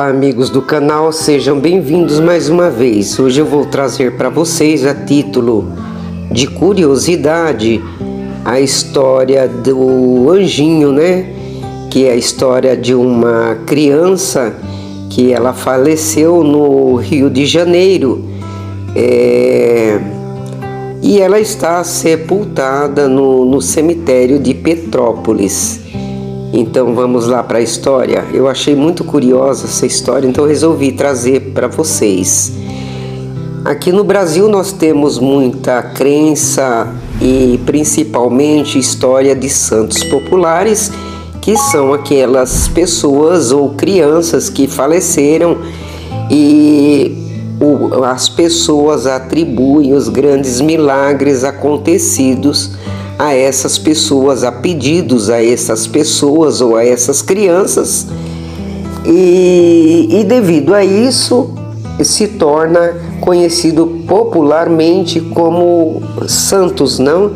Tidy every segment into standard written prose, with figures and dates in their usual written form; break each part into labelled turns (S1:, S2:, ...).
S1: Olá, amigos do canal, sejam bem-vindos mais uma vez. Hoje eu vou trazer para vocês, a título de curiosidade, a história do anjinho, né? Que é a história de uma criança que ela faleceu no Rio de Janeiro e ela está sepultada no cemitério de Petrópolis. Então vamos lá para a história. Eu achei muito curiosa essa história, então resolvi trazer para vocês. Aqui no Brasil nós temos muita crença e principalmente história de santos populares, que são aquelas pessoas ou crianças que faleceram e as pessoas atribuem os grandes milagres acontecidos a essas pessoas, a pedidos a essas pessoas ou a essas crianças, e devido a isso se torna conhecido popularmente como santos, não?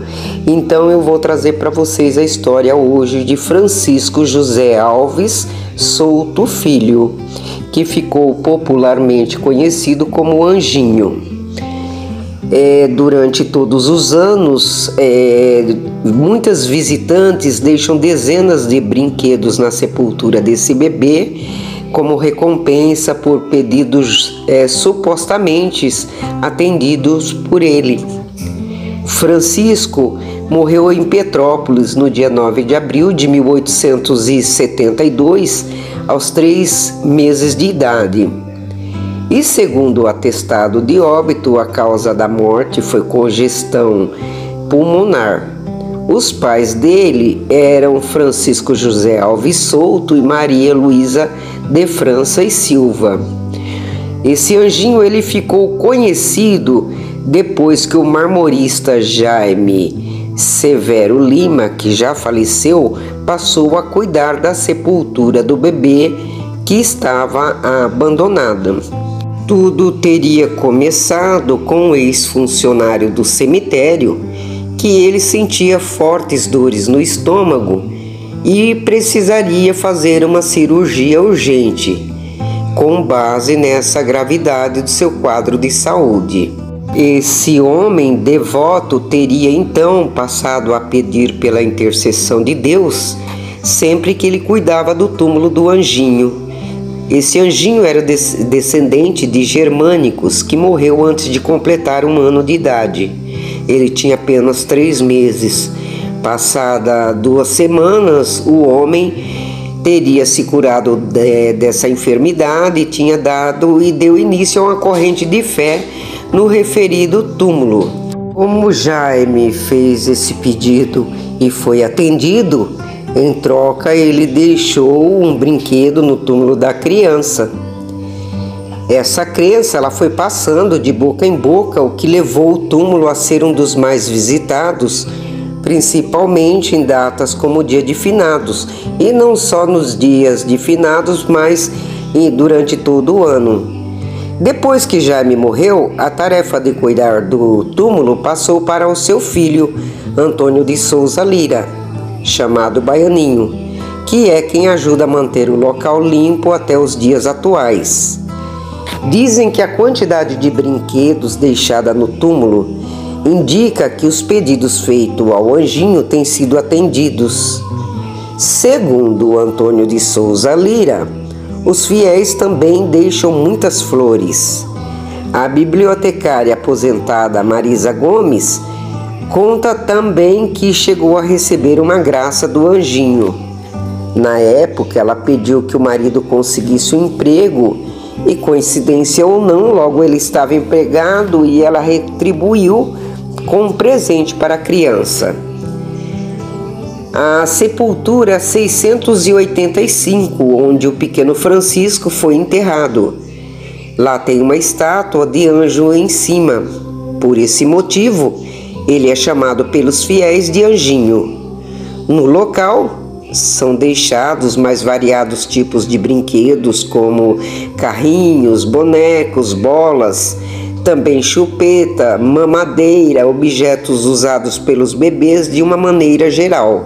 S1: Então eu vou trazer para vocês a história hoje de Francisco José Alves Souto Filho, que ficou popularmente conhecido como Anjinho. Durante todos os anos, muitas visitantes deixam dezenas de brinquedos na sepultura desse bebê como recompensa por pedidos supostamente atendidos por ele. Francisco morreu em Petrópolis no dia 9 de abril de 1872, aos 3 meses de idade. E segundo o atestado de óbito, a causa da morte foi congestão pulmonar. Os pais dele eram Francisco José Alves Souto e Maria Luísa de França e Silva. Esse anjinho ele ficou conhecido depois que o marmorista Jaime Severo Lima, que já faleceu, passou a cuidar da sepultura do bebê que estava abandonada. Tudo teria começado com um ex-funcionário do cemitério que ele sentia fortes dores no estômago e precisaria fazer uma cirurgia urgente, com base nessa gravidade do seu quadro de saúde. Esse homem devoto teria então passado a pedir pela intercessão de Deus sempre que ele cuidava do túmulo do anjinho. Esse anjinho era descendente de germânicos que morreu antes de completar 1 ano de idade. Ele tinha apenas 3 meses. Passada 2 semanas, o homem teria se curado dessa enfermidade e deu início a uma corrente de fé no referido túmulo. Como Jaime fez esse pedido e foi atendido, em troca, ele deixou um brinquedo no túmulo da criança. Essa crença ela foi passando de boca em boca, o que levou o túmulo a ser um dos mais visitados, principalmente em datas como o Dia de Finados, e não só nos dias de Finados, mas durante todo o ano. Depois que Jaime morreu, a tarefa de cuidar do túmulo passou para o seu filho, Antônio de Souza Lira, chamado Baianinho, que é quem ajuda a manter o local limpo até os dias atuais. Dizem que a quantidade de brinquedos deixada no túmulo indica que os pedidos feitos ao anjinho têm sido atendidos. Segundo Antônio de Souza Lira, os fiéis também deixam muitas flores. A bibliotecária aposentada Marisa Gomes conta também que chegou a receber uma graça do anjinho. Na época, ela pediu que o marido conseguisse um emprego e, coincidência ou não, logo ele estava empregado e ela retribuiu com um presente para a criança. A sepultura 685, onde o pequeno Francisco foi enterrado. Lá tem uma estátua de anjo em cima. Por esse motivo, ele é chamado pelos fiéis de Anjinho. No local são deixados mais variados tipos de brinquedos, como carrinhos, bonecos, bolas, também chupeta, mamadeira, objetos usados pelos bebês de uma maneira geral.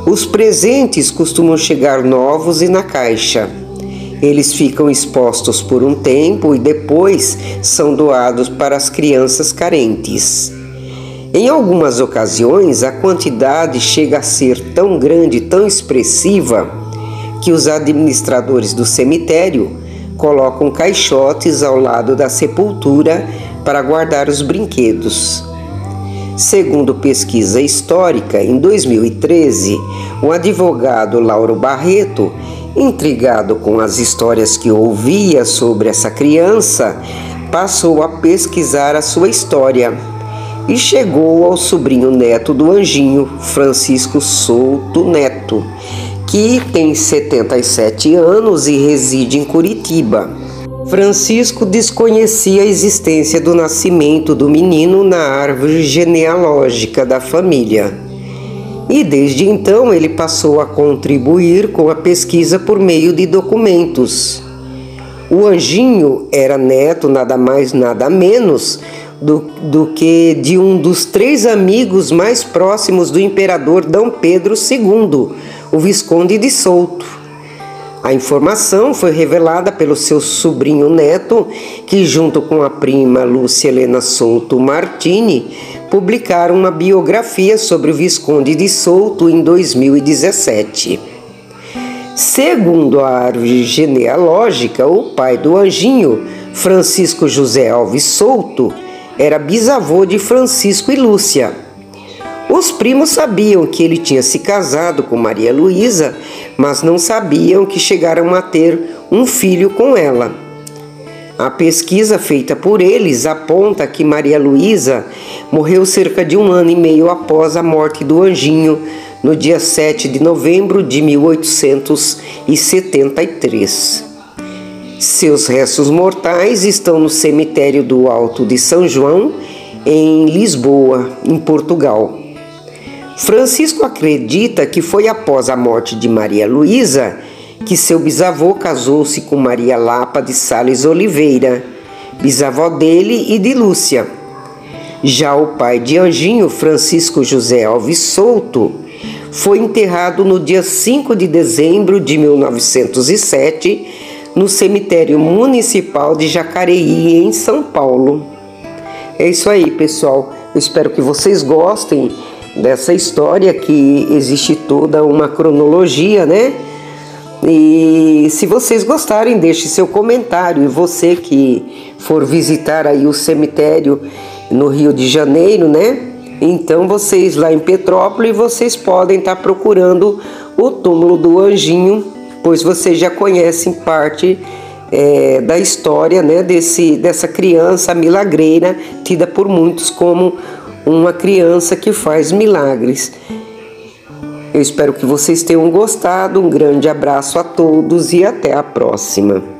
S1: Os presentes costumam chegar novos e na caixa. Eles ficam expostos por um tempo e depois são doados para as crianças carentes. Em algumas ocasiões, a quantidade chega a ser tão grande, tão expressiva, que os administradores do cemitério colocam caixotes ao lado da sepultura para guardar os brinquedos. Segundo pesquisa histórica, em 2013, o advogado Lauro Barreto, intrigado com as histórias que ouvia sobre essa criança, passou a pesquisar a sua história e chegou ao sobrinho neto do Anjinho, Francisco Souto Neto, que tem 77 anos e reside em Curitiba. Francisco desconhecia a existência do nascimento do menino na árvore genealógica da família. E desde então ele passou a contribuir com a pesquisa por meio de documentos. O Anjinho era neto nada mais nada menos do que de um dos 3 amigos mais próximos do imperador D. Pedro II, o Visconde de Souto. A informação foi revelada pelo seu sobrinho neto, que junto com a prima Lúcia Helena Souto Martini, publicaram uma biografia sobre o Visconde de Souto em 2017. Segundo a árvore genealógica, o pai do Anjinho, Francisco José Alves Souto, era bisavô de Francisco e Lúcia. Os primos sabiam que ele tinha se casado com Maria Luísa, mas não sabiam que chegaram a ter um filho com ela. A pesquisa feita por eles aponta que Maria Luísa morreu cerca de 1 ano e meio após a morte do Anjinho, no dia 7 de novembro de 1873. Seus restos mortais estão no cemitério do Alto de São João, em Lisboa, em Portugal. Francisco acredita que foi após a morte de Maria Luísa que seu bisavô casou-se com Maria Lapa de Sales Oliveira, bisavó dele e de Lúcia. Já o pai de Anjinho, Francisco José Alves Souto, foi enterrado no dia 5 de dezembro de 1907 no cemitério municipal de Jacareí, em São Paulo. É isso aí, pessoal. Eu espero que vocês gostem dessa história, que existe toda uma cronologia, né? E se vocês gostarem, deixe seu comentário. E você que for visitar aí o cemitério no Rio de Janeiro, né? Então vocês lá em Petrópolis, vocês podem estar procurando o túmulo do Anjinho, pois vocês já conhecem parte da história, né? Dessa criança milagreira, tida por muitos como uma criança que faz milagres. Eu espero que vocês tenham gostado. Um grande abraço a todos e até a próxima.